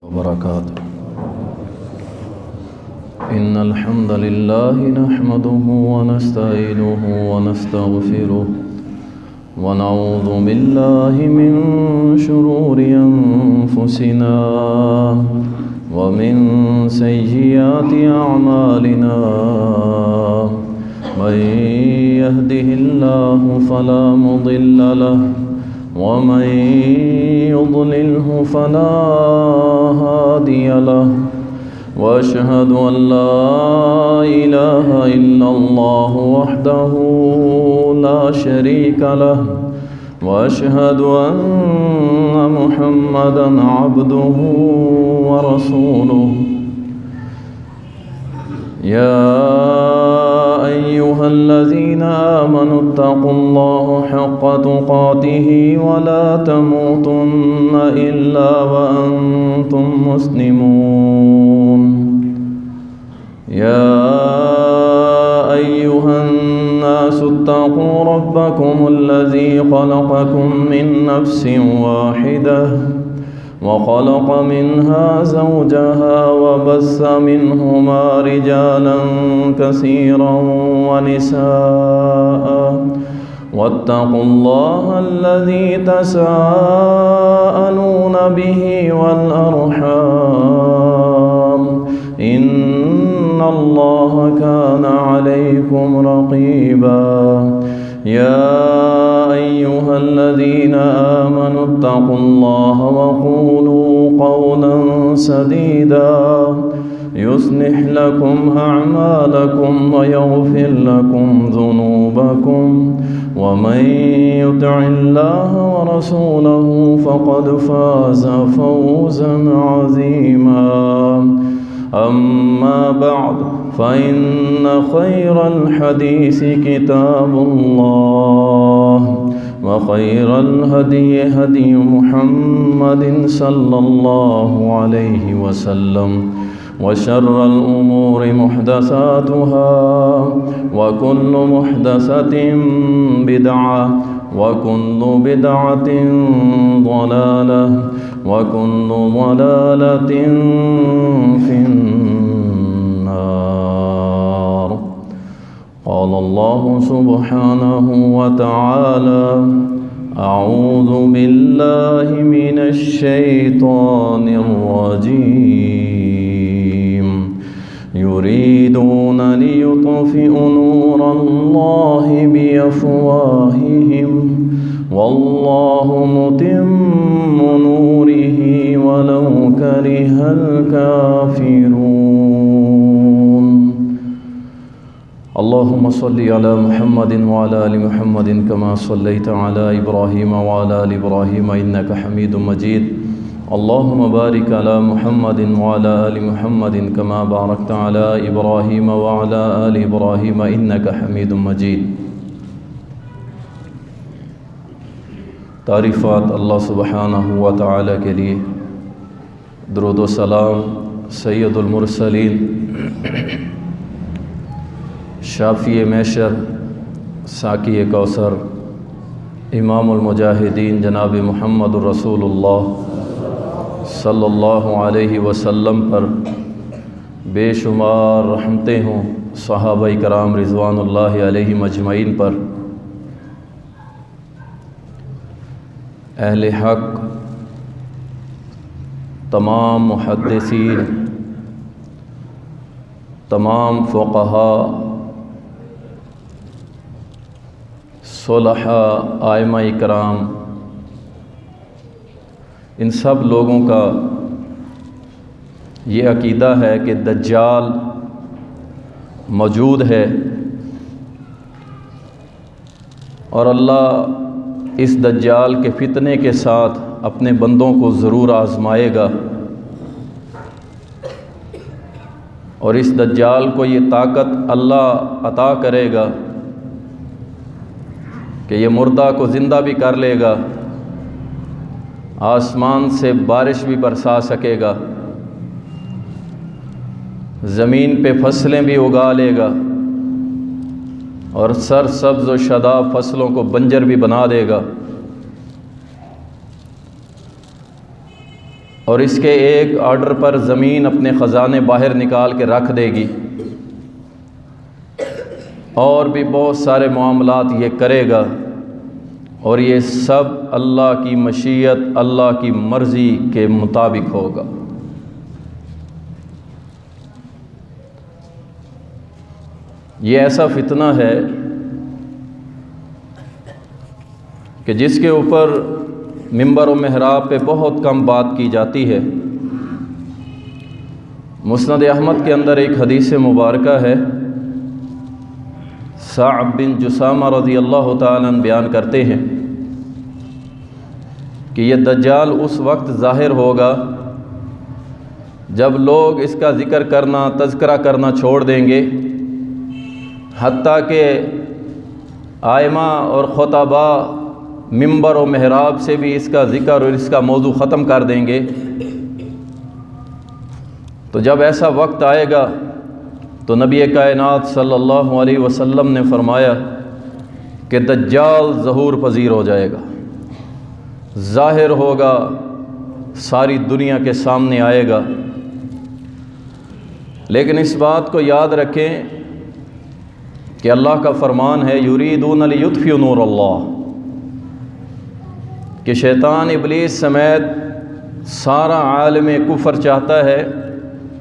وبركاته. إن الحمد لله نحمده ونستعينه ونستغفره ونعوذ بالله من شرور أنفسنا ومن سيئات أعمالنا. من يهده الله فلا مضل له ومن يضلله فلا هادي له. وأشهد أن لا إله إلا الله وحده لا شريك له. وأشهد أن محمدًا عبده ورسوله. يا أيها الذين آمنوا اتقوا الله حق تقاته ولا تموتن إلا وأنتم مسلمون. يا أيها الناس اتقوا ربكم الذي خلقكم من نفس واحدة وخلق منها زوجها وبث منهما رجالا كثيرا ونساء. واتقوا الله الذي تساءلون به والأرحام إن الله كان عليكم رقيبا. يا أيها الذين آمنوا اتقوا الله وقولوا قولا سديدا يصلح لكم أعمالكم ويغفر لكم ذنوبكم. ومن يطع الله ورسوله فقد فاز فوزا عظيما. أما بعد فإن خير الحديث كتاب الله وخير الهدي هدي محمد صلى الله عليه وسلم. وشر الأمور محدثاتها وكل محدثة بدعة وكل بدعة ضلالة وكل ضلالة في النار. قال الله سبحانه وتعالى: أعوذ بالله من الشيطان الرجيم. يريدون ليطفئوا نور الله بأفواههم والله متم نوره ولو كره الكافرون. اللهم صل على محمد وعلى آل محمد كما صليت على إبراهيم وعلى آل إبراهيم إنك حميد مجيد. اللهم بارك على محمد وعلى آل محمد كما باركت على إبراهيم وعلى آل إبراهيم إنك حميد مجيد. تعریفات اللہ سبحانہ و تعالی کے لیے، درود و سلام سید المرسلین شافی محشر ساقی کوثر امام المجاہدین جناب محمد الرسول اللہ صلی اللہ علیہ وسلم پر بے شمار رحمتیں ہوں، صحابہ کرام رضوان اللہ علیہم اجمعین پر، اہل حق، تمام محدثین، تمام فقہاء، صلحاء، ائمہ کرام، ان سب لوگوں کا یہ عقیدہ ہے کہ دجال موجود ہے اور اللہ اس دجال کے فتنے کے ساتھ اپنے بندوں کو ضرور آزمائے گا، اور اس دجال کو یہ طاقت اللہ عطا کرے گا کہ یہ مردہ کو زندہ بھی کر لے گا، آسمان سے بارش بھی برسا سکے گا، زمین پہ فصلیں بھی اگا لے گا، اور سر سبز و شاداب فصلوں کو بنجر بھی بنا دے گا۔ اور اس کے ایک آرڈر پر زمین اپنے خزانے باہر نکال کے رکھ دے گی، اور بھی بہت سارے معاملات یہ کرے گا، اور یہ سب اللہ کی مشیت، اللہ کی مرضی کے مطابق ہوگا۔ یہ ایسا فتنہ ہے کہ جس کے اوپر ممبر و محراب پہ بہت کم بات کی جاتی ہے۔ مسند احمد کے اندر ایک حدیث مبارکہ ہے، صعب بن جسامہ رضی اللہ تعالیٰ عنہ بیان کرتے ہیں کہ یہ دجال اس وقت ظاہر ہوگا جب لوگ اس کا ذکر کرنا، تذکرہ کرنا چھوڑ دیں گے، حتیٰ کہ آئمہ اور خطباء ممبر و محراب سے بھی اس کا ذکر اور اس کا موضوع ختم کر دیں گے۔ تو جب ایسا وقت آئے گا تو نبی کائنات صلی اللہ علیہ وسلم نے فرمایا کہ دجال ظہور پذیر ہو جائے گا، ظاہر ہوگا، ساری دنیا کے سامنے آئے گا۔ لیکن اس بات کو یاد رکھیں کہ اللہ کا فرمان ہے یریدون لیطفئوا نور اللہ، کہ شیطان ابلیس سمیت سارا عالم کفر چاہتا ہے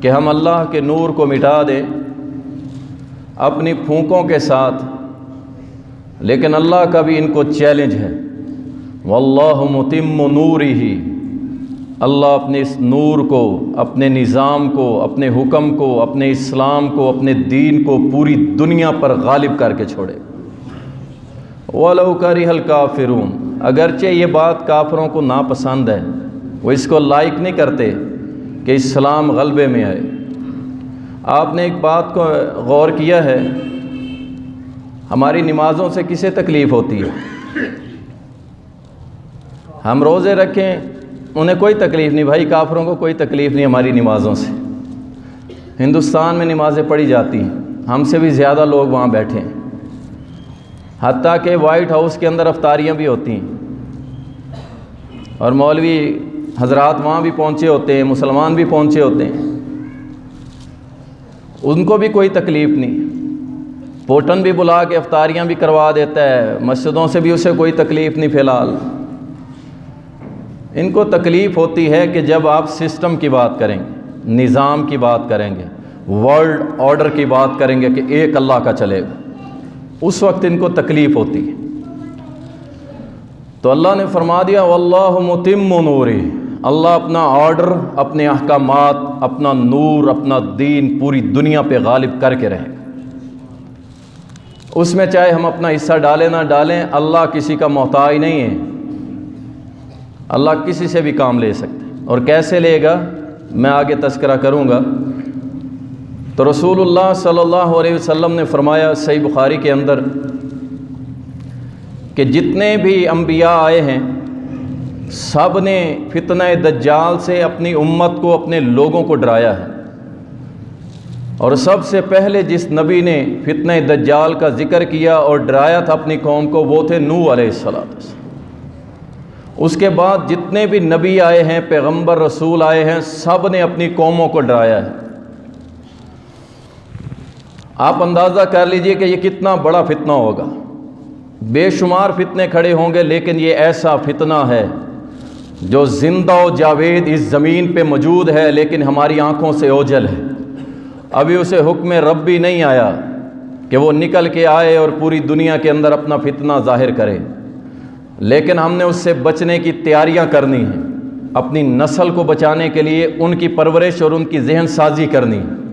کہ ہم اللہ کے نور کو مٹا دیں اپنی پھونکوں کے ساتھ، لیکن اللہ کا بھی ان کو چیلنج ہے، واللہ متم نورہ، اللہ اپنے اس نور کو، اپنے نظام کو، اپنے حکم کو، اپنے اسلام کو، اپنے دین کو پوری دنیا پر غالب کر کے چھوڑے۔ وَلَوْ كَرِهَ الْكَافِرُونَ، اگرچہ یہ بات کافروں کو ناپسند ہے، وہ اس کو لائک نہیں کرتے کہ اسلام غلبے میں آئے۔ آپ نے ایک بات کو غور کیا ہے، ہماری نمازوں سے کسے تکلیف ہوتی ہے؟ ہم روزے رکھیں انہیں کوئی تکلیف نہیں، بھائی کافروں کو کوئی تکلیف نہیں ہماری نمازوں سے۔ ہندوستان میں نمازیں پڑھی جاتی ہیں، ہم سے بھی زیادہ لوگ وہاں بیٹھے ہیں، حتیٰ کہ وائٹ ہاؤس کے اندر افطاریاں بھی ہوتی ہیں، اور مولوی حضرات وہاں بھی پہنچے ہوتے ہیں، مسلمان بھی پہنچے ہوتے ہیں، ان کو بھی کوئی تکلیف نہیں۔ پوٹن بھی بلا کے افطاریاں بھی کروا دیتا ہے، مسجدوں سے بھی اسے کوئی تکلیف نہیں۔ فی الحال ان کو تکلیف ہوتی ہے کہ جب آپ سسٹم کی بات کریں گے، نظام کی بات کریں گے، ورلڈ آرڈر کی بات کریں گے کہ ایک اللہ کا چلے گا، اس وقت ان کو تکلیف ہوتی ہے۔ تو اللہ نے فرما دیا واللہ متم نورہ، اللہ اپنا آرڈر، اپنے احکامات، اپنا نور، اپنا دین پوری دنیا پہ غالب کر کے رہے گا۔ اس میں چاہے ہم اپنا حصہ ڈالیں نہ ڈالیں، اللہ کسی کا محتاج نہیں ہے، اللہ کسی سے بھی کام لے سکتے ہیں، اور کیسے لے گا میں آگے تذکرہ کروں گا۔ تو رسول اللہ صلی اللہ علیہ وسلم نے فرمایا صحیح بخاری کے اندر کہ جتنے بھی انبیاء آئے ہیں سب نے فتنہ دجال سے اپنی امت کو، اپنے لوگوں کو ڈرایا ہے، اور سب سے پہلے جس نبی نے فتنہ دجال کا ذکر کیا اور ڈرایا تھا اپنی قوم کو وہ تھے نوح علیہ السلام۔ اس کے بعد جتنے بھی نبی آئے ہیں، پیغمبر رسول آئے ہیں، سب نے اپنی قوموں کو ڈرایا ہے۔ آپ اندازہ کر لیجئے کہ یہ کتنا بڑا فتنہ ہوگا، بے شمار فتنے کھڑے ہوں گے، لیکن یہ ایسا فتنہ ہے جو زندہ و جاوید اس زمین پہ موجود ہے، لیکن ہماری آنکھوں سے اوجھل ہے۔ ابھی اسے حکم ربی نہیں آیا کہ وہ نکل کے آئے اور پوری دنیا کے اندر اپنا فتنہ ظاہر کرے، لیکن ہم نے اس سے بچنے کی تیاریاں کرنی ہیں، اپنی نسل کو بچانے کے لیے ان کی پرورش اور ان کی ذہن سازی کرنی ہے۔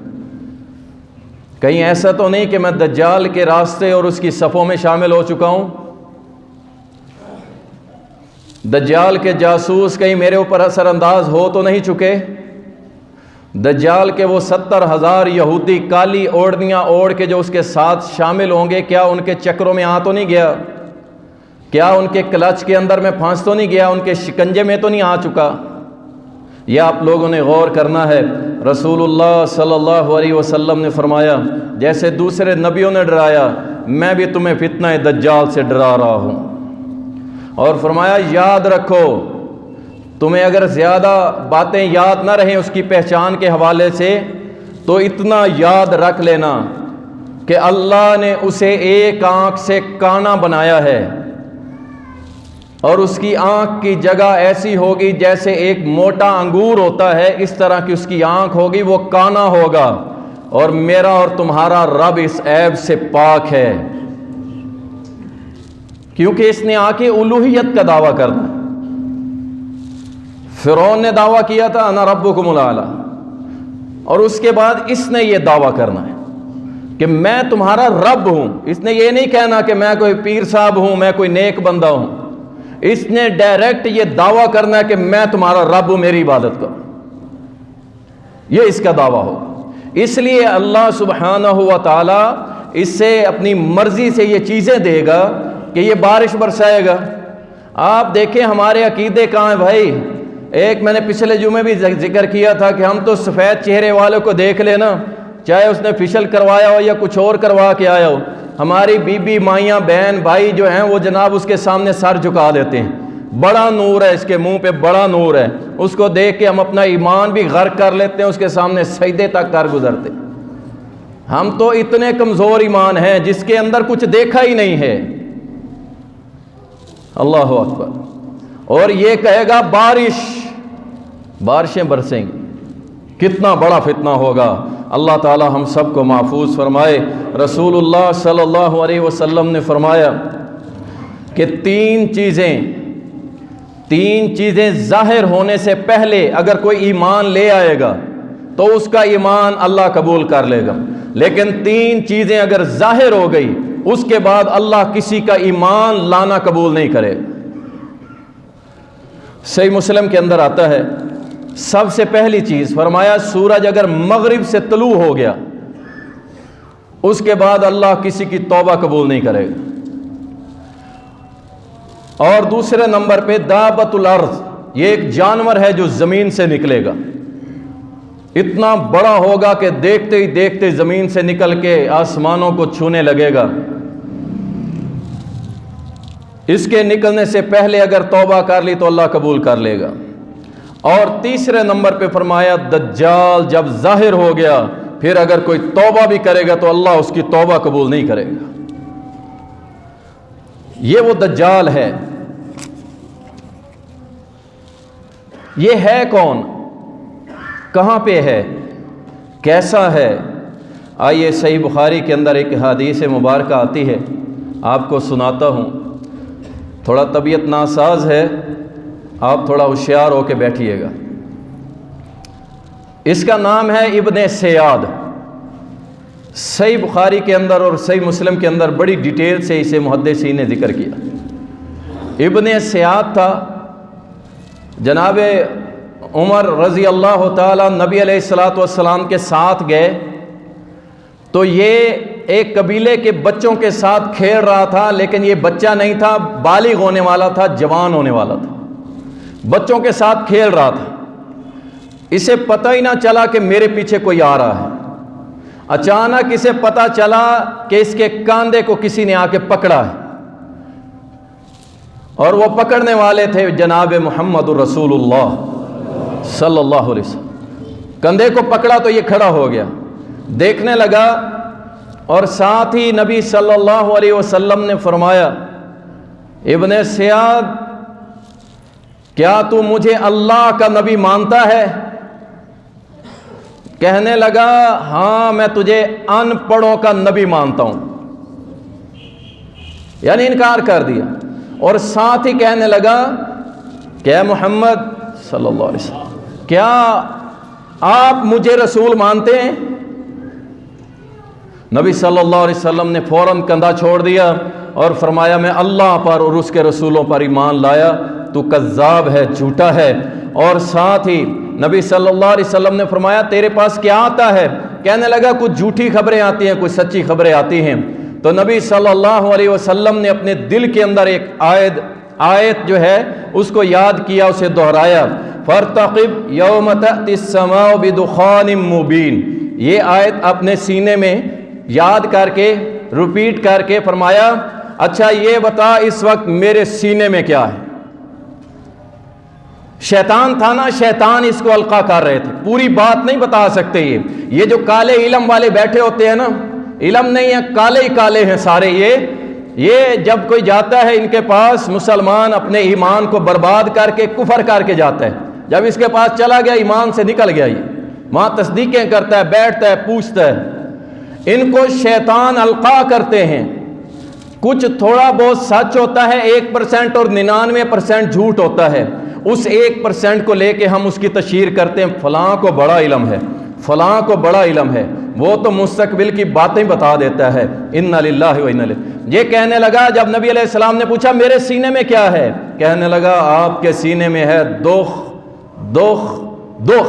کہیں ایسا تو نہیں کہ میں دجال کے راستے اور اس کی صفوں میں شامل ہو چکا ہوں، دجال کے جاسوس کہیں میرے اوپر اثر انداز ہو تو نہیں چکے، دجال کے وہ 70,000 یہودی کالی اوڑھنیاں اوڑھ کے جو اس کے ساتھ شامل ہوں گے، کیا ان کے چکروں میں آ تو نہیں گیا، کیا ان کے کلچ کے اندر میں پھانس تو نہیں گیا، ان کے شکنجے میں تو نہیں آ چکا؟ یہ آپ لوگوں نے غور کرنا ہے۔ رسول اللہ صلی اللہ علیہ وسلم نے فرمایا جیسے دوسرے نبیوں نے ڈرایا، میں بھی تمہیں فتنہ دجال سے ڈرا رہا ہوں، اور فرمایا یاد رکھو تمہیں اگر زیادہ باتیں یاد نہ رہیں اس کی پہچان کے حوالے سے تو اتنا یاد رکھ لینا کہ اللہ نے اسے ایک آنکھ سے کانا بنایا ہے، اور اس کی آنکھ کی جگہ ایسی ہوگی جیسے ایک موٹا انگور ہوتا ہے، اس طرح کی اس کی آنکھ ہوگی، وہ کانا ہوگا، اور میرا اور تمہارا رب اس عیب سے پاک ہے، کیونکہ اس نے آ کے الوہیت کا دعویٰ کرنا۔ فرعون نے دعویٰ کیا تھا انا ربکم الاعلی، اور اس کے بعد اس نے یہ دعویٰ کرنا ہے کہ میں تمہارا رب ہوں۔ اس نے یہ نہیں کہنا کہ میں کوئی پیر صاحب ہوں، میں کوئی نیک بندہ ہوں، اس نے ڈائریکٹ یہ دعویٰ کرنا ہے کہ میں تمہارا رب ہوں، میری عبادت کرو، یہ اس کا دعویٰ ہو۔ اس لیے اللہ سبحانہ و تعالی اس سے اپنی مرضی سے یہ چیزیں دے گا کہ یہ بارش برسائے گا۔ آپ دیکھیں ہمارے عقیدے کہاں ہیں بھائی؟ ایک میں نے پچھلے جمعے بھی ذکر کیا تھا کہ ہم تو سفید چہرے والوں کو دیکھ لینا، چاہے اس نے فیشل کروایا ہو یا کچھ اور کروا کے آیا ہو، ہماری بیوی مائیاں بہن بھائی جو ہیں وہ جناب اس کے سامنے سر جھکا دیتے ہیں، بڑا نور ہے اس کے منہ پہ، بڑا نور ہے، اس کو دیکھ کے ہم اپنا ایمان بھی غرق کر لیتے ہیں، اس کے سامنے سجدے تک کر گزرتے۔ ہم تو اتنے کمزور ایمان ہیں جس کے اندر کچھ دیکھا ہی نہیں ہے۔ اللہ اکبر۔ اور یہ کہے گا بارشیں برسیں گی، کتنا بڑا فتنہ ہوگا۔ اللہ تعالی ہم سب کو محفوظ فرمائے۔ رسول اللہ صلی اللہ علیہ وسلم نے فرمایا کہ تین چیزیں ظاہر ہونے سے پہلے اگر کوئی ایمان لے آئے گا تو اس کا ایمان اللہ قبول کر لے گا، لیکن تین چیزیں اگر ظاہر ہو گئی اس کے بعد اللہ کسی کا ایمان لانا قبول نہیں کرے۔ صحیح مسلم کے اندر آتا ہے، سب سے پہلی چیز فرمایا سورج اگر مغرب سے طلوع ہو گیا اس کے بعد اللہ کسی کی توبہ قبول نہیں کرے گا۔ اور دوسرے نمبر پہ دابۃ الارض، یہ ایک جانور ہے جو زمین سے نکلے گا، اتنا بڑا ہوگا کہ دیکھتے ہی دیکھتے زمین سے نکل کے آسمانوں کو چھونے لگے گا، اس کے نکلنے سے پہلے اگر توبہ کر لی تو اللہ قبول کر لے گا۔ اور تیسرے نمبر پہ فرمایا دجال جب ظاہر ہو گیا پھر اگر کوئی توبہ بھی کرے گا تو اللہ اس کی توبہ قبول نہیں کرے گا۔ یہ وہ دجال ہے۔ یہ ہے کون؟ کہاں پہ ہے؟ کیسا ہے؟ آئیے صحیح بخاری کے اندر ایک حدیث مبارکہ آتی ہے، آپ کو سناتا ہوں۔ تھوڑا طبیعت ناساز ہے، آپ تھوڑا ہوشیار ہو کے بیٹھیے گا۔ اس کا نام ہے ابن سیاد۔ صحیح بخاری کے اندر اور صحیح مسلم کے اندر بڑی ڈیٹیل سے اسے محدثین نے ذکر کیا۔ ابن سیاد تھا، جناب عمر رضی اللہ تعالیٰ نبی علیہ الصلوۃ والسلام کے ساتھ گئے تو یہ ایک قبیلے کے بچوں کے ساتھ کھیل رہا تھا، لیکن یہ بچہ نہیں تھا، بالغ ہونے والا تھا، جوان ہونے والا تھا، بچوں کے ساتھ کھیل رہا تھا۔ اسے پتہ ہی نہ چلا کہ میرے پیچھے کوئی آ رہا ہے۔ اچانک اسے پتہ چلا کہ اس کے کاندھے کو کسی نے آ کے پکڑا ہے، اور وہ پکڑنے والے تھے جناب محمد رسول اللہ صلی اللہ علیہ وسلم۔ کندھے کو پکڑا تو یہ کھڑا ہو گیا، دیکھنے لگا، اور ساتھ ہی نبی صلی اللہ علیہ وسلم نے فرمایا ابن سیاد کیا تو مجھے اللہ کا نبی مانتا ہے؟ کہنے لگا ہاں میں تجھے ان پڑھوں کا نبی مانتا ہوں، یعنی انکار کر دیا۔ اور ساتھ ہی کہنے لگا کہ اے محمد صلی اللہ علیہ وسلم کیا آپ مجھے رسول مانتے ہیں؟ نبی صلی اللہ علیہ وسلم نے فوراً کندھا چھوڑ دیا اور فرمایا میں اللہ پر اور اس کے رسولوں پر ایمان لایا، تو کذاب ہے، جھوٹا ہے۔ اور ساتھ ہی نبی صلی اللہ علیہ وسلم نے فرمایا تیرے پاس کیا آتا ہے؟ کہنے لگا کچھ جھوٹی خبریں آتی ہیں، کچھ سچی خبریں آتی ہیں۔ تو نبی صلی اللہ علیہ وسلم نے اپنے دل کے اندر ایک آیت جو ہے اس کو یاد کیا، اسے دہرایا، فَارْتَقِبْ يَوْمَ تَأْتِي السَّمَاءُ بِدُخَانٍ مُبِينٍ۔ یہ آیت اپنے سینے میں یاد کر کے ریپیٹ کر کے فرمایا اچھا یہ بتا اس وقت میرے سینے میں کیا ہے؟ شیطان تھا نا، شیطان اس کو القا کر رہے تھے، پوری بات نہیں بتا سکتے۔ یہ جو کالے علم والے بیٹھے ہوتے ہیں نا، علم نہیں ہے، کالے ہی کالے ہیں سارے۔ یہ جب کوئی جاتا ہے ان کے پاس، مسلمان اپنے ایمان کو برباد کر کے کفر کر کے جاتا ہے، جب اس کے پاس چلا گیا ایمان سے نکل گیا، یہ وہاں تصدیقیں کرتا ہے، بیٹھتا ہے، پوچھتا ہے۔ ان کو شیطان القا کرتے ہیں، کچھ تھوڑا بہت سچ ہوتا ہے 1% اور 99% جھوٹ ہوتا ہے، اس 1% کو لے کے ہم اس کی تشہیر کرتے ہیں، فلاں کو بڑا علم ہے، فلاں کو بڑا علم ہے، وہ تو مستقبل کی باتیں بتا دیتا ہے۔ انا للہ و انا الیہ۔ یہ کہنے لگا، جب نبی علیہ السلام نے پوچھا میرے سینے میں کیا ہے، کہنے لگا آپ کے سینے میں ہے دخ دخ دخ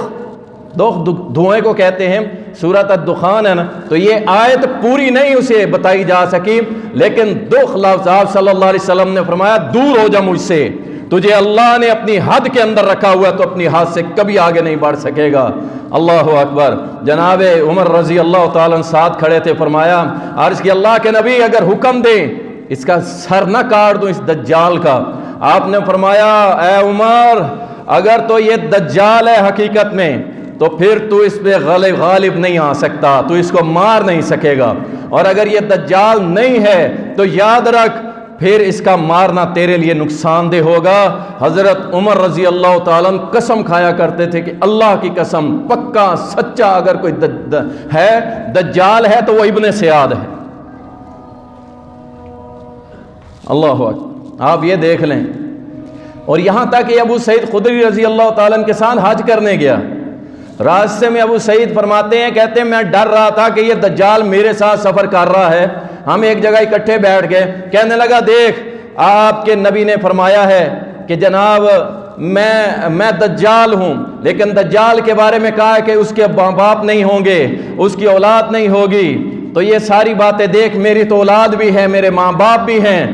دخ، دھوئیں کو کہتے ہیں، سورۃ الدخان ہے نا، تو یہ آیت پوری نہیں اسے بتائی جا سکی، لیکن دخ لفظ آپ صلی اللہ علیہ وسلم نے فرمایا دور ہو جا مجھ سے، تجھے اللہ نے اپنی حد کے اندر رکھا ہوا ہے، تو اپنی حد سے کبھی آگے نہیں بڑھ سکے گا۔ اللہ اکبر۔ جناب عمر رضی اللہ تعالیٰ ساتھ کھڑے تھے، فرمایا، عرض کی اللہ کے نبی اگر حکم دیں اس کا سر نہ کاٹ دوں اس دجال کا۔ آپ نے فرمایا اے عمر، اگر تو یہ دجال ہے حقیقت میں تو پھر تو اس پہ غالب نہیں آ سکتا، تو اس کو مار نہیں سکے گا، اور اگر یہ دجال نہیں ہے تو یاد رکھ پھر اس کا مارنا تیرے لیے نقصان دہ ہوگا۔ حضرت عمر رضی اللہ تعالیٰ قسم کھایا کرتے تھے کہ اللہ کی قسم، پکا سچا اگر کوئی دجال ہے تو وہ ابن سیاد ہے۔ اللہ اکبر۔ آپ یہ دیکھ لیں، اور یہاں تک کہ ابو سعید خدری رضی اللہ تعالیٰ کے ساتھ حج کرنے گیا، راستے میں ابو سعید فرماتے ہیں، کہتے ہیں میں ڈر رہا تھا کہ یہ دجال میرے ساتھ سفر کر رہا ہے۔ ہم ایک جگہ اکٹھے بیٹھ گئے، کہنے لگا دیکھ آپ کے نبی نے فرمایا ہے کہ جناب میں دجال ہوں، لیکن دجال کے بارے میں کہا ہے کہ اس کے باپ نہیں ہوں گے، اس کی اولاد نہیں ہوگی، تو یہ ساری باتیں دیکھ، میری تو اولاد بھی ہے، میرے ماں باپ بھی ہیں۔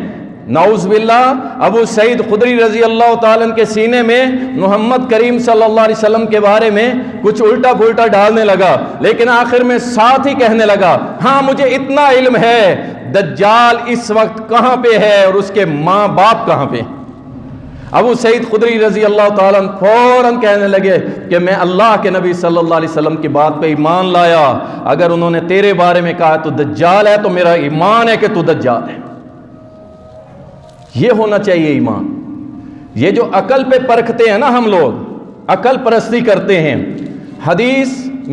نعوذ باللہ۔ ابو سعید خدری رضی اللہ تعالیٰ کے سینے میں محمد کریم صلی اللہ علیہ وسلم کے بارے میں کچھ الٹا پھلٹا ڈالنے لگا، لیکن آخر میں ساتھ ہی کہنے لگا ہاں مجھے اتنا علم ہے دجال اس وقت کہاں پہ ہے اور اس کے ماں باپ کہاں پہ۔ ابو سعید خدری رضی اللہ تعالیٰ فوراً کہنے لگے کہ میں اللہ کے نبی صلی اللہ علیہ وسلم کی بات پہ ایمان لایا، اگر انہوں نے تیرے بارے میں کہا تو دجال ہے تو میرا ایمان ہے کہ تو دجال ہے۔ یہ ہونا چاہیے ایمان۔ یہ جو عقل پہ پرکھتے ہیں نا ہم لوگ، عقل پرستی کرتے ہیں، حدیث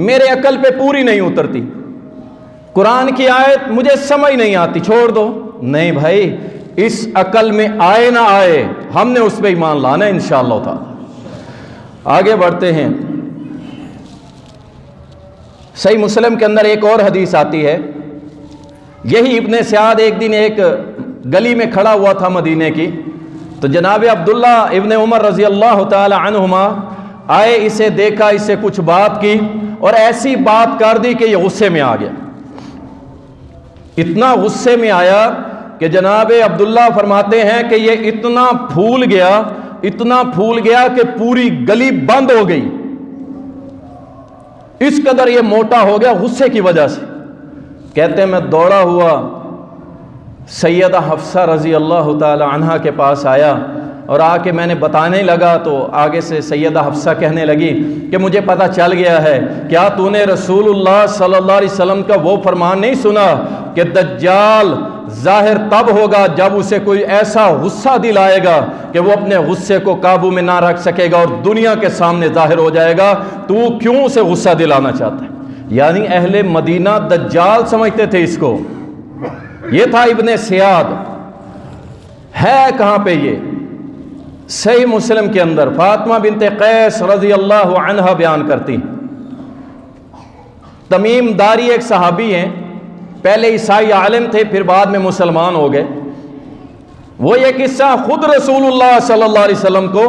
میرے عقل پہ پوری نہیں اترتی، قرآن کی آیت مجھے سمجھ نہیں آتی، چھوڑ دو۔ نہیں بھائی، اس عقل میں آئے نہ آئے ہم نے اس پہ ایمان لانا ہے انشاءاللہ تعالی۔ آگے بڑھتے ہیں۔ صحیح مسلم کے اندر ایک اور حدیث آتی ہے، یہی ابن سیاد ایک دن ایک گلی میں کھڑا ہوا تھا مدینے کی، تو جناب عبداللہ ابن عمر رضی اللہ تعالی عنہما آئے، اسے دیکھا، اس سے کچھ بات کی اور ایسی بات کر دی کہ یہ غصے میں آ گیا، اتنا غصے میں آیا کہ جناب عبداللہ فرماتے ہیں کہ یہ اتنا پھول گیا کہ پوری گلی بند ہو گئی، اس قدر یہ موٹا ہو گیا غصے کی وجہ سے۔ کہتے ہیں میں دوڑا ہوا سیدہ حفصہ رضی اللہ تعالی عنہ کے پاس آیا، اور آ کے میں نے بتانے لگا تو آگے سے سیدہ حفصہ کہنے لگی کہ مجھے پتہ چل گیا ہے، کیا تو نے رسول اللہ صلی اللہ علیہ وسلم کا وہ فرمان نہیں سنا کہ دجال ظاہر تب ہوگا جب اسے کوئی ایسا غصہ دلائے گا کہ وہ اپنے غصے کو قابو میں نہ رکھ سکے گا اور دنیا کے سامنے ظاہر ہو جائے گا، تو کیوں اسے غصہ دلانا چاہتا ہے؟ یعنی اہل مدینہ دجال سمجھتے تھے اس کو۔ یہ تھا ابن سیاد۔ ہے کہاں پہ یہ؟ صحیح مسلم کے اندر فاطمہ بنت قیس رضی اللہ عنہ بیان کرتی، تمیم داری ایک صحابی ہیں، پہلے عیسائی عالم تھے پھر بعد میں مسلمان ہو گئے، وہ یہ قصہ خود رسول اللہ صلی اللہ علیہ وسلم کو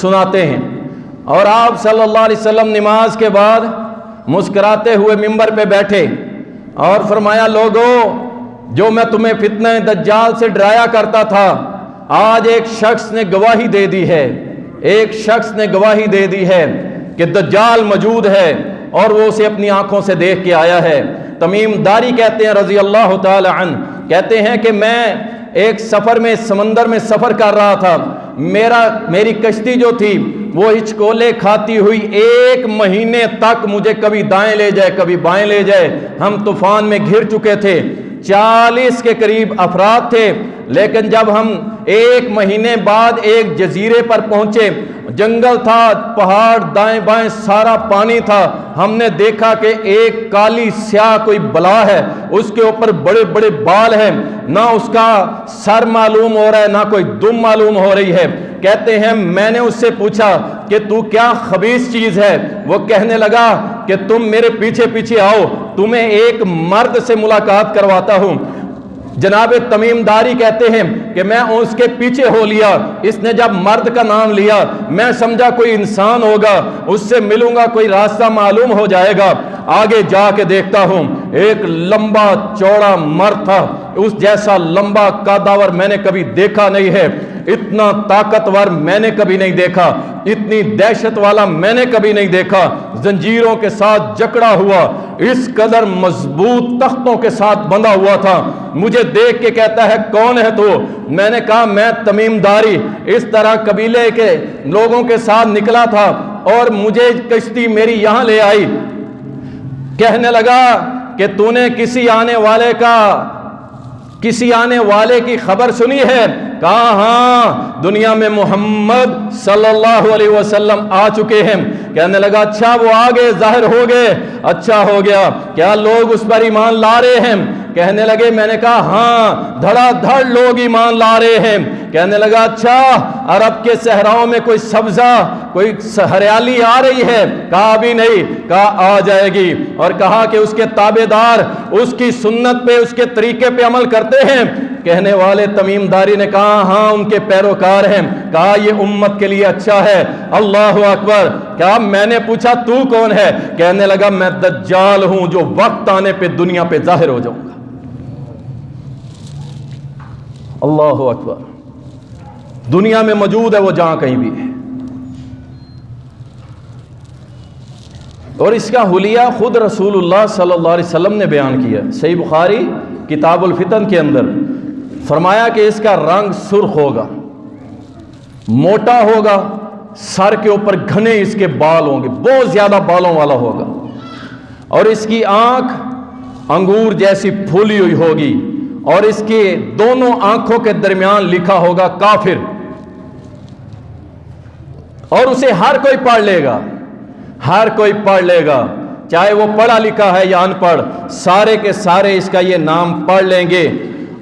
سناتے ہیں، اور آپ صلی اللہ علیہ وسلم نماز کے بعد مسکراتے ہوئے ممبر پہ بیٹھے اور فرمایا لوگوں، جو میں تمہیں فتنہ دجال سے ڈرایا کرتا تھا، آج ایک شخص نے گواہی دے دی ہے، ایک شخص نے گواہی دے دی ہے کہ دجال موجود ہے اور وہ اسے اپنی آنکھوں سے دیکھ کے آیا ہے۔ تمیم داری کہتے ہیں رضی اللہ تعالی عنہ، کہتے ہیں کہ میں ایک سفر میں سمندر میں سفر کر رہا تھا، میری کشتی جو تھی وہ ہچکولے کھاتی ہوئی 1 مہینے تک مجھے کبھی دائیں لے جائے کبھی بائیں لے جائے. ہم طوفان میں گھر چکے تھے, 40 کے قریب افراد تھے. لیکن جب ہم 1 مہینے بعد ایک جزیرے پر پہنچے, جنگل تھا, پہاڑ دائیں بائیں سارا پانی تھا, ہم نے دیکھا کہ ایک کالی سیاہ کوئی بلا ہے, اس کے اوپر بڑے بڑے بال ہیں, نہ اس کا سر معلوم ہو رہا ہے نہ کوئی دم معلوم ہو رہی ہے. کہتے ہیں میں نے اس سے پوچھا کہ تو کیا خبیث چیز ہے؟ وہ کہنے لگا کہ تم میرے پیچھے پیچھے آؤ, تمہیں ایک مرد سے ملاقات کرواتا ہوں. جناب تمیم داری کہتے ہیں کہ میں اس کے پیچھے ہو لیا. اس نے جب مرد کا نام لیا میں سمجھا کوئی انسان ہوگا, اس سے ملوں گا, کوئی راستہ معلوم ہو جائے گا. آگے جا کے دیکھتا ہوں ایک لمبا چوڑا مرد تھا, اس جیسا لمبا قدور میں نے کبھی دیکھا نہیں ہے, اتنا طاقتور میں نے کبھی نہیں دیکھا, اتنی دہشت والا میں نے کبھی نہیں دیکھا. زنجیروں کے ساتھ جکڑا ہوا, اس قدر مضبوط تختوں کے ساتھ بندھا ہوا تھا. مجھے دیکھ کے کہتا ہے کون ہے تو؟ میں نے کہا میں تمیم داری اس طرح قبیلے کے لوگوں کے ساتھ نکلا تھا اور مجھے کشتی میری یہاں لے آئی. کہنے لگا کہ تو نے کسی آنے والے کی خبر سنی ہے؟ کہا ہاں, دنیا میں محمد صلی اللہ علیہ وسلم آ چکے ہیں. کہنے لگا اچھا وہ آگے ظاہر ہو گئے, اچھا ہو گیا, کیا لوگ اس پر ایمان لا رہے ہیں؟ کہنے لگے, میں نے کہا ہاں دھڑا دھڑ لوگ ایمان لا رہے ہیں. کہنے لگا اچھا عرب کے صحراؤں میں کوئی سبزہ کوئی ہریالی آ رہی ہے؟ کہا ابھی نہیں. کہا آ جائے گی. اور کہا کہ اس کے تابع دار اس کی سنت پہ اس کے طریقے پہ عمل کرتے ہیں؟ کہنے والے تمیم داری نے کہا ہاں ان کے پیروکار ہیں. کہا یہ امت کے لیے اچھا ہے. اللہ اکبر. کہا میں نے پوچھا تو کون ہے؟ کہنے لگا میں دجال ہوں جو وقت آنے پہ دنیا پہ ظاہر ہو جاؤں گا. اللہ اکبر. دنیا میں موجود ہے وہ جہاں کہیں بھی ہے. اور اس کا حلیہ خود رسول اللہ صلی اللہ علیہ وسلم نے بیان کیا. صحیح بخاری کتاب الفتن کے اندر فرمایا کہ اس کا رنگ سرخ ہوگا, موٹا ہوگا, سر کے اوپر گھنے اس کے بال ہوں گے, بہت زیادہ بالوں والا ہوگا, اور اس کی آنکھ انگور جیسی پھولی ہوئی ہوگی, اور اس کے دونوں آنکھوں کے درمیان لکھا ہوگا کافر. اور اسے ہر کوئی پڑھ لے گا, ہر کوئی پڑھ لے گا, چاہے وہ پڑھا لکھا ہے یا ان پڑھ, سارے کے سارے اس کا یہ نام پڑھ لیں گے.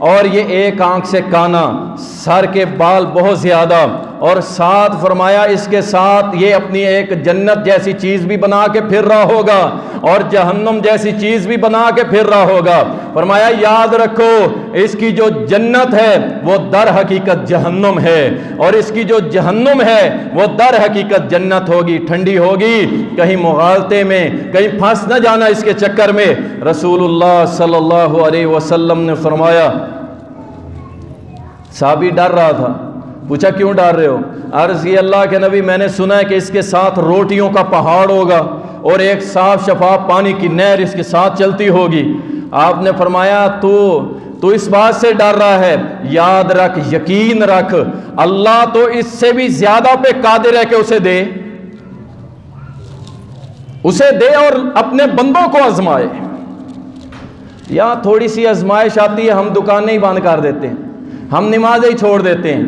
اور یہ ایک آنکھ سے کانا, سر کے بال بہت زیادہ, اور ساتھ فرمایا اس کے ساتھ یہ اپنی ایک جنت جیسی چیز بھی بنا کے پھر رہا ہوگا اور جہنم جیسی چیز بھی بنا کے پھر رہا ہوگا. فرمایا یاد رکھو اس کی جو جنت ہے وہ در حقیقت جہنم ہے, اور اس کی جو جہنم ہے وہ در حقیقت جنت ہوگی, ٹھنڈی ہوگی, کہیں مغالطے میں کہیں پھنس نہ جانا اس کے چکر میں. رسول اللہ صلی اللہ علیہ وسلم نے فرمایا, صحابی ڈر رہا تھا, پوچھا کیوں ڈر رہے ہو؟ عرض یہ اللہ کے نبی میں نے سنا ہے کہ اس کے ساتھ روٹیوں کا پہاڑ ہوگا اور ایک صاف شفاف پانی کی نہر اس کے ساتھ چلتی ہوگی. آپ نے فرمایا تو اس بات سے ڈر رہا ہے, یاد رکھ, یقین رکھ, اللہ تو اس سے بھی زیادہ پہ قادر ہے کہ اسے دے اور اپنے بندوں کو آزمائے. یہاں تھوڑی سی آزمائش آتی ہے, ہم دکانیں ہی بند کر دیتے ہیں, ہم نمازیں ہی چھوڑ دیتے ہیں.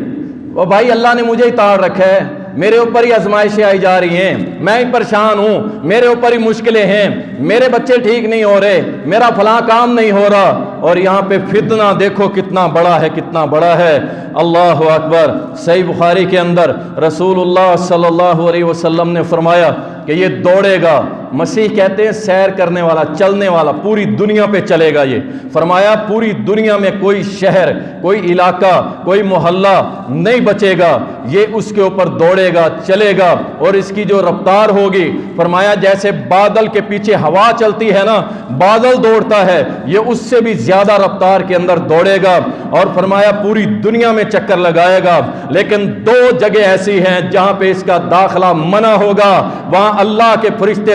وہ بھائی اللہ نے مجھے ہی تاڑ رکھا ہے, میرے اوپر ہی آزمائشیں آئی جا رہی ہیں, میں ہی پریشان ہوں, میرے اوپر ہی مشکلیں ہیں, میرے بچے ٹھیک نہیں ہو رہے, میرا فلاں کام نہیں ہو رہا, اور یہاں پہ فتنہ دیکھو کتنا بڑا ہے, کتنا بڑا ہے. اللہ اکبر. صحیح بخاری کے اندر رسول اللہ صلی اللہ علیہ وسلم نے فرمایا کہ یہ دوڑے گا. مسیح کہتے ہیں سیر کرنے والا, چلنے والا, پوری دنیا پہ چلے گا. یہ فرمایا پوری دنیا میں کوئی شہر, کوئی علاقہ, کوئی محلہ نہیں بچے گا, یہ اس کے اوپر دوڑے گا, چلے گا. اور اس کی جو رفتار ہوگی, فرمایا جیسے بادل کے پیچھے ہوا چلتی ہے نا, بادل دوڑتا ہے, یہ اس سے بھی زیادہ رفتار کے اندر دوڑے گا. اور فرمایا پوری دنیا میں چکر لگائے گا, لیکن 2 جگہ ایسی ہیں جہاں پہ اس کا داخلہ منع ہوگا, وہاں اللہ کے فرشتے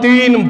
3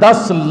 10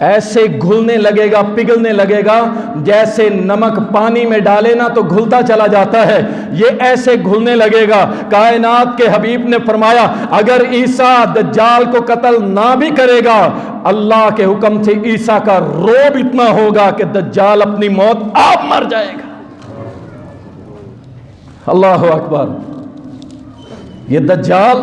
ایسے گھلنے لگے گا، پگھلنے لگے گا جیسے نمک پانی میں ڈالے نا تو گھلتا چلا جاتا ہے، یہ ایسے گھلنے لگے گا۔ کائنات کے حبیب نے فرمایا اگر عیسیٰ دجال کو قتل نہ بھی کرے گا، اللہ کے حکم سے عیسیٰ کا روب اتنا ہوگا کہ دجال اپنی موت آپ مر جائے گا۔ اللہ اکبر۔ یہ دجال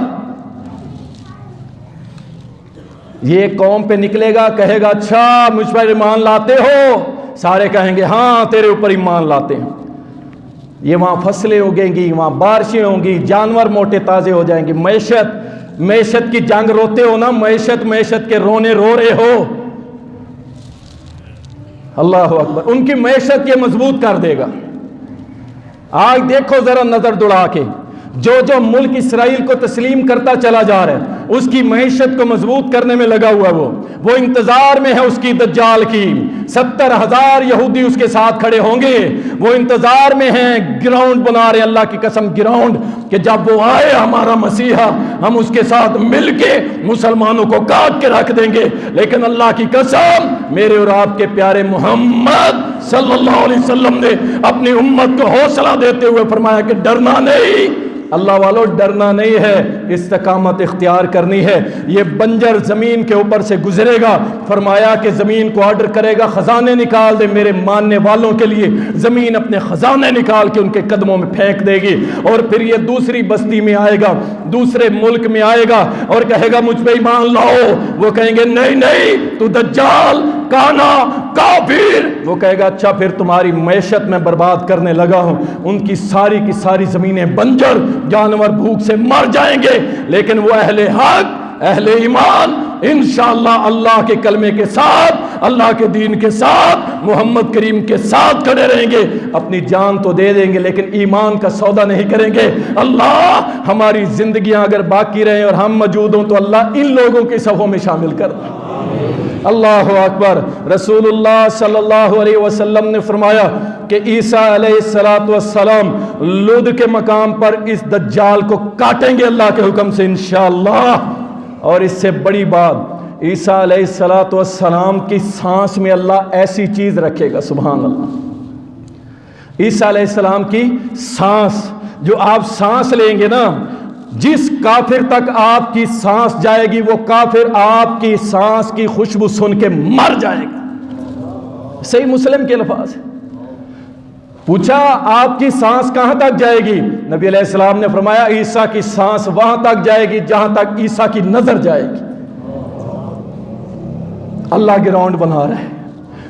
یہ قوم پہ نکلے گا، کہے گا اچھا مجھ پر ایمان لاتے ہو؟ سارے کہیں گے ہاں تیرے اوپر ایمان لاتے ہیں۔ یہ وہاں فصلیں اگیں گی، وہاں بارشیں ہوں گی، جانور موٹے تازے ہو جائیں گے، معیشت کی جنگ روتے ہو نا، معیشت کے رونے رو رہے ہو، اللہ اکبر، ان کی معیشت یہ مضبوط کر دے گا۔ آج دیکھو ذرا نظر دوڑا کے، جو ملک اسرائیل کو تسلیم کرتا چلا جا رہا ہے اس کی معیشت کو مضبوط کرنے میں لگا ہوا، وہ انتظار میں ہے اس کی دجال کی۔ 70,000 یہودی اس کے ساتھ کھڑے ہوں گے، وہ انتظار میں ہیں، گراؤنڈ بنا رہے اللہ کی قسم، گراؤنڈ، کہ جب وہ آئے ہمارا مسیحا ہم اس کے ساتھ مل کے مسلمانوں کو کاٹ کے رکھ دیں گے۔ لیکن اللہ کی قسم میرے اور آپ کے پیارے محمد صلی اللہ علیہ وسلم نے اپنی امت کو حوصلہ دیتے ہوئے فرمایا کہ ڈرنا نہیں، اللہ والو ڈرنا نہیں ہے، استقامت اختیار کرنی ہے۔ یہ بنجر زمین کے اوپر سے گزرے گا، فرمایا کہ زمین کو آرڈر کرے گا خزانے نکال دے میرے ماننے والوں کے لیے، زمین اپنے خزانے نکال کے ان کے قدموں میں پھینک دے گی، اور پھر یہ دوسری بستی میں آئے گا، دوسرے ملک میں آئے گا اور کہے گا مجھ پہ ایمان لاؤ، وہ کہیں گے نہیں نہیں تو دجال، کانا، کافر، وہ کہے گا اچھا پھر تمہاری معیشت میں برباد کرنے لگا ہوں۔ ان کی ساری کی ساری زمینیں بنجر، جانور بھوک سے مر جائیں گے، لیکن وہ اہل حق، اہل ایمان انشاءاللہ اللہ کے کلمے کے ساتھ، اللہ کے دین کے ساتھ، محمد کریم کے ساتھ کھڑے رہیں گے، اپنی جان تو دے دیں گے لیکن ایمان کا سودا نہیں کریں گے۔ اللہ ہماری زندگیاں اگر باقی رہیں اور ہم موجود ہوں تو اللہ ان لوگوں کی صفوں میں شامل کر دے۔ اللہ اکبر۔ رسول اللہ صلی اللہ علیہ وسلم نے فرمایا کہ عیسیٰ علیہ السلام لد کے مقام پر اس دجال کو کاٹیں گے اللہ کے حکم سے انشاءاللہ۔ اور اس سے بڑی بات، عیسیٰ علیہ السلام کی سانس میں اللہ ایسی چیز رکھے گا، سبحان اللہ، عیسیٰ علیہ السلام کی سانس، جو آپ سانس لیں گے نا، جس کافر تک آپ کی سانس جائے گی وہ کافر آپ کی سانس کی خوشبو سن کے مر جائے گا۔ صحیح مسلم کے الفاظ ہے۔ پوچھا آپ کی سانس کہاں تک جائے گی؟ نبی علیہ السلام نے فرمایا عیسیٰ کی سانس وہاں تک جائے گی جہاں تک عیسیٰ کی نظر جائے گی۔ اللہ گراؤنڈ بنا رہا ہے،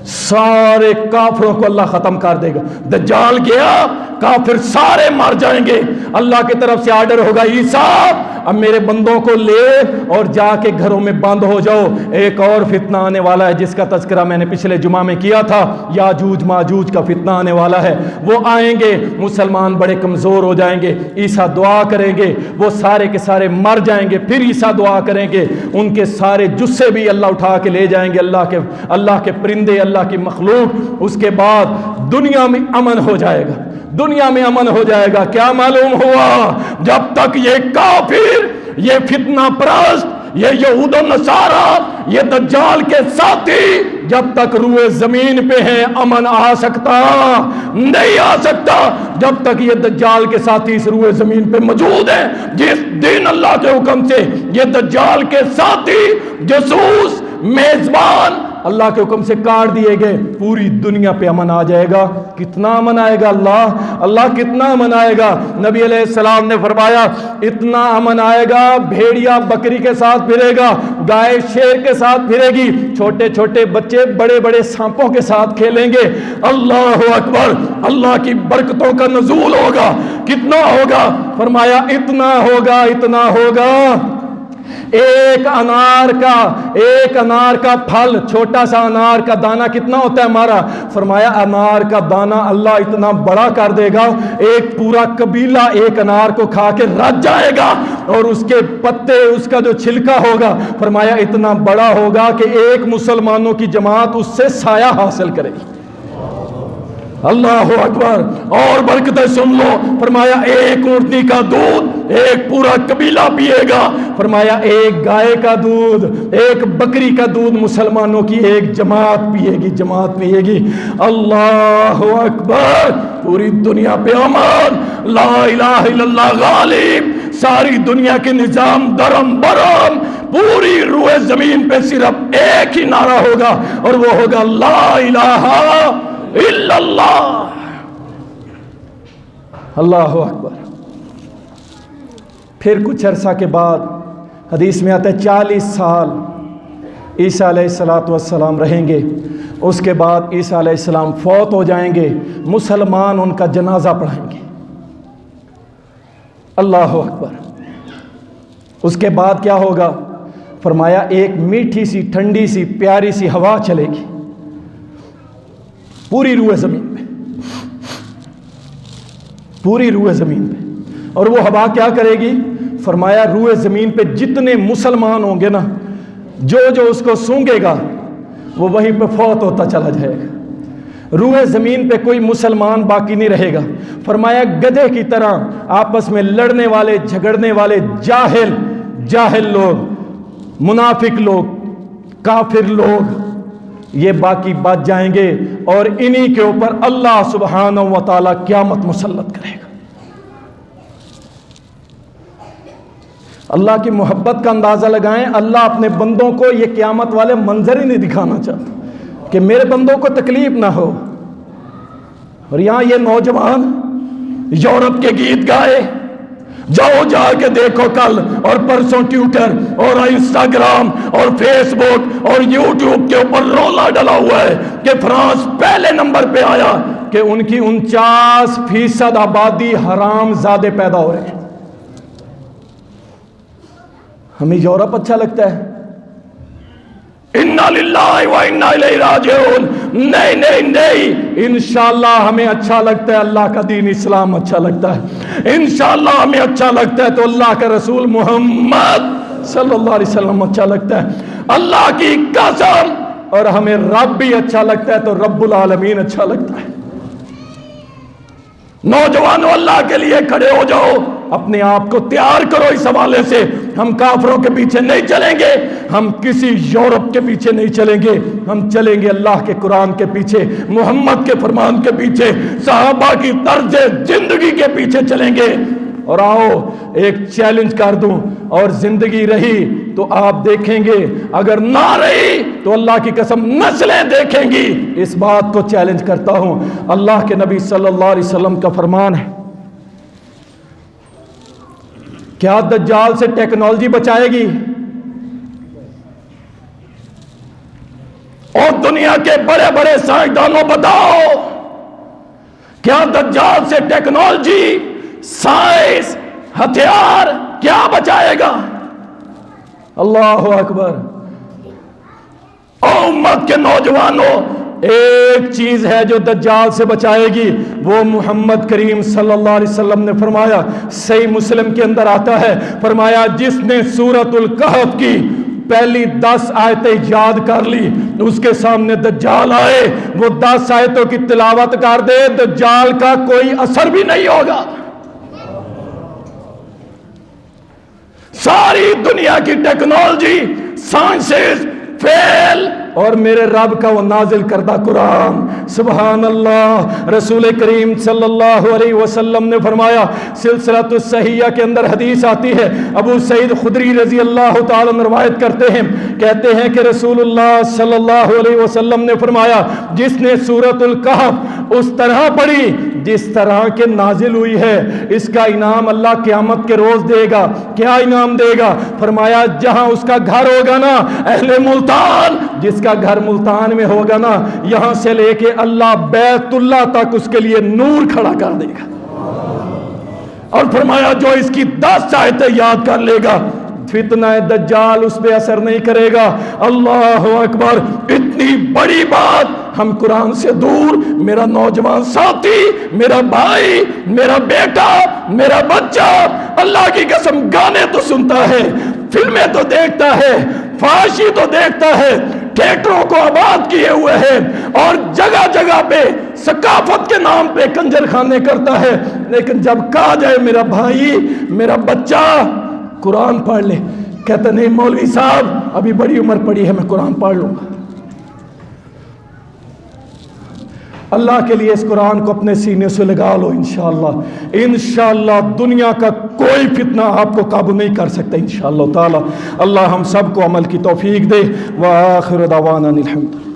سارے کافروں کو اللہ ختم کر دے گا۔ دجال گیا، کافر سارے مر جائیں گے، اللہ کی طرف سے آرڈر ہوگا عیسیٰ اب میرے بندوں کو لے اور جا کے گھروں میں بند ہو جاؤ، ایک اور فتنہ آنے والا ہے جس کا تذکرہ میں نے پچھلے جمعہ میں کیا تھا، یاجوج ماجوج کا فتنہ آنے والا ہے۔ وہ آئیں گے، مسلمان بڑے کمزور ہو جائیں گے، عیسیٰ دعا کریں گے، وہ سارے کے سارے مر جائیں گے، پھر عیسیٰ دعا کریں گے، ان کے سارے جثے بھی اللہ اٹھا کے لے جائیں گے، اللہ کے پرندے، اللہ کی مخلوق۔ اس کے بعد دنیا میں امن ہو جائے گا، دنیا میں امن ہو جائے گا۔ کیا معلوم ہوا؟ جب تک یہ کافر، یہ فتنہ پرست، یہ یہود و نصارہ، یہ دجال کے ساتھی جب تک روئے زمین پہ ہیں امن آ سکتا نہیں آ سکتا، جب تک یہ دجال کے ساتھی اس روئے زمین پہ موجود ہیں۔ جس دن اللہ کے حکم سے یہ دجال کے ساتھی، جاسوس، میزبان اللہ کے حکم سے کاٹ دیے گئے، پوری دنیا پہ امن آ جائے گا۔ کتنا امن آئے گا اللہ کتنا امن آئے گا؟ نبی علیہ السلام نے فرمایا اتنا امن آئے گا، بھیڑیا بکری کے ساتھ پھرے گا، گائے شیر کے ساتھ پھرے گی، چھوٹے چھوٹے بچے بڑے بڑے سانپوں کے ساتھ کھیلیں گے۔ اللہ اکبر، اللہ کی برکتوں کا نزول ہوگا۔ کتنا ہوگا؟ فرمایا اتنا ہوگا، اتنا ہوگا، ایک انار کا پھل، چھوٹا سا انار کا دانہ کتنا ہوتا ہے ہمارا؟ فرمایا انار کا دانہ اللہ اتنا بڑا کر دے گا، ایک پورا قبیلہ ایک انار کو کھا کے رج جائے گا، اور اس کے پتے، اس کا جو چھلکا ہوگا، فرمایا اتنا بڑا ہوگا کہ ایک مسلمانوں کی جماعت اس سے سایہ حاصل کرے گی۔ اللہ اکبر۔ اور برکتیں سن لو، فرمایا ایک اونٹنی کا دودھ ایک پورا قبیلہ پیے گا. فرمایا ایک گائے کا دودھ، ایک بکری کا دودھ مسلمانوں کی ایک جماعت پیے گی، جماعت پیے گی. اللہ اکبر. پوری دنیا پہ امان، لا الہ الا اللہ غالب. ساری دنیا کے نظام درم برم. پوری روئے زمین پہ صرف ایک ہی نعرہ ہوگا اور وہ ہوگا لا الہ الا اللہ. اللہ اکبر. پھر کچھ عرصہ کے بعد حدیث میں آتا ہے 40 سال عیسیٰ علیہ السلام رہیں گے. اس کے بعد عیسیٰ علیہ السلام فوت ہو جائیں گے، مسلمان ان کا جنازہ پڑھائیں گے. اللہ اکبر. اس کے بعد کیا ہوگا؟ فرمایا ایک میٹھی سی ٹھنڈی سی پیاری سی ہوا چلے گی پوری روئے زمین پہ، پوری روئے زمین پہ. اور وہ ہوا کیا کرے گی؟ فرمایا روئے زمین پہ جتنے مسلمان ہوں گے نا، جو اس کو سونگے گا وہ وہیں پہ فوت ہوتا چلا جائے گا. روئے زمین پہ کوئی مسلمان باقی نہیں رہے گا. فرمایا گدھے کی طرح آپس میں لڑنے والے، جھگڑنے والے جاہل لوگ، منافق لوگ، کافر لوگ، یہ باقی بچ جائیں گے اور انہی کے اوپر اللہ سبحانہ و تعالی قیامت مسلط کرے گا. اللہ کی محبت کا اندازہ لگائیں. اللہ اپنے بندوں کو یہ قیامت والے منظر ہی نہیں دکھانا چاہتا کہ میرے بندوں کو تکلیف نہ ہو. اور یہاں یہ نوجوان یورپ کے گیت گائے. جاؤ جا کے دیکھو کل اور پرسوں ٹویٹر اور انسٹاگرام اور فیس بک اور یوٹیوب کے اوپر رولا ڈلا ہوا ہے کہ فرانس پہلے نمبر پہ آیا کہ ان کی 49% آبادی حرام زادے پیدا ہو رہے ہیں. ہمیں یورپ اچھا لگتا ہے؟ اِنَّا لِلَّهِ وَإِنَّا إِلَيْهِ رَاجِعُونَ. نہیں انشاءاللہ ہمیں اچھا لگتا ہے اللہ کا دین اسلام اچھا لگتا ہے. انشاءاللہ ہمیں اچھا لگتا ہے تو اللہ کا رسول محمد صلی اللہ علیہ وسلم اچھا لگتا ہے. اللہ کی قسم. اور ہمیں رب بھی اچھا لگتا ہے تو رب العالمین اچھا لگتا ہے. نوجوانوں اللہ کے لیے کھڑے ہو جاؤ، اپنے آپ کو تیار کرو. اس حوالے سے ہم کافروں کے پیچھے نہیں چلیں گے، ہم کسی یورپ کے پیچھے نہیں چلیں گے. ہم چلیں گے اللہ کے قرآن کے پیچھے، محمد کے فرمان کے پیچھے، صحابہ کی طرز زندگی کے پیچھے چلیں گے. اور آؤ ایک چیلنج کر دوں، اور زندگی رہی تو آپ دیکھیں گے، اگر نہ رہی تو اللہ کی قسم نسلیں دیکھیں گی. اس بات کو چیلنج کرتا ہوں. اللہ کے نبی صلی اللہ علیہ وسلم کا فرمان ہے، کیا دجال سے ٹیکنالوجی بچائے گی؟ اور دنیا کے بڑے بڑے سائنسدانوں بتاؤ، کیا دجال سے ٹیکنالوجی، سائنس، ہتھیار کیا بچائے گا؟ اللہ اکبر. امت کے نوجوانوں، ایک چیز ہے جو دجال سے بچائے گی، وہ محمد کریم صلی اللہ علیہ وسلم نے فرمایا. صحیح مسلم کے اندر آتا ہے، فرمایا جس نے سورۃ الکہف کی پہلی 10 آیتیں یاد کر لی، اس کے سامنے دجال آئے، وہ 10 آیتوں کی تلاوت کر دے، دجال کا کوئی اثر بھی نہیں ہوگا. ساری دنیا کی ٹیکنالوجی، سائنسز فیل، اور میرے رب کا وہ نازل کردہ قرآن. سبحان اللہ. رسول کریم صلی اللہ علیہ وسلم نے فرمایا، سلسلۃ الصحیحہ کے اندر حدیث آتی ہے، ابو سعید خدری رضی اللہ تعالیٰ عنہ روایت کرتے ہیں، کہتے ہیں کہ رسول اللہ صلی اللہ علیہ وسلم نے فرمایا، جس نے سورۃ الکہف اس طرح پڑھی جس طرح کے نازل ہوئی ہے، اس کا انعام اللہ قیامت کے روز دے گا. کیا انعام دے گا؟ فرمایا جہاں اس کا گھر ہوگا نا، اہل ملتان، جس کا گھر ملتان میں ہوگا نا، یہاں سے لے کے اللہ بیت اللہ تک اس کے لیے نور کھڑا کر دے گا. اور فرمایا جو اس کی 10 آیتیں یاد کر لے گا، فتنہ دجال اس پہ اثر نہیں کرے گا. اللہ اکبر. اتنی بڑی بات ہم قرآن سے دور، میرا نوجوان ساتھی، میرا بھائی، میرا بیٹا، میرا بچہ، اللہ کی قسم گانے تو سنتا ہے، فلمیں تو دیکھتا ہے، فحاشی تو دیکھتا ہے، تھیٹروں کو آباد کیے ہوئے ہیں، اور جگہ جگہ پہ ثقافت کے نام پہ کنجر خانے کرتا ہے، لیکن جب کہا جائے میرا بھائی، میرا بچہ قرآن پڑھ لے، کہتا نہیں مولوی صاحب ابھی بڑی عمر پڑی ہے، میں قرآن پڑھ لوں گا۔ اللہ کے لیے اس قرآن کو اپنے سینے سے لگا لو، انشاءاللہ دنیا کا کوئی فتنہ آپ کو قابو نہیں کر سکتا انشاءاللہ تعالی۔ اللہ ہم سب کو عمل کی توفیق دے۔ وآخر دعوانا الحمد۔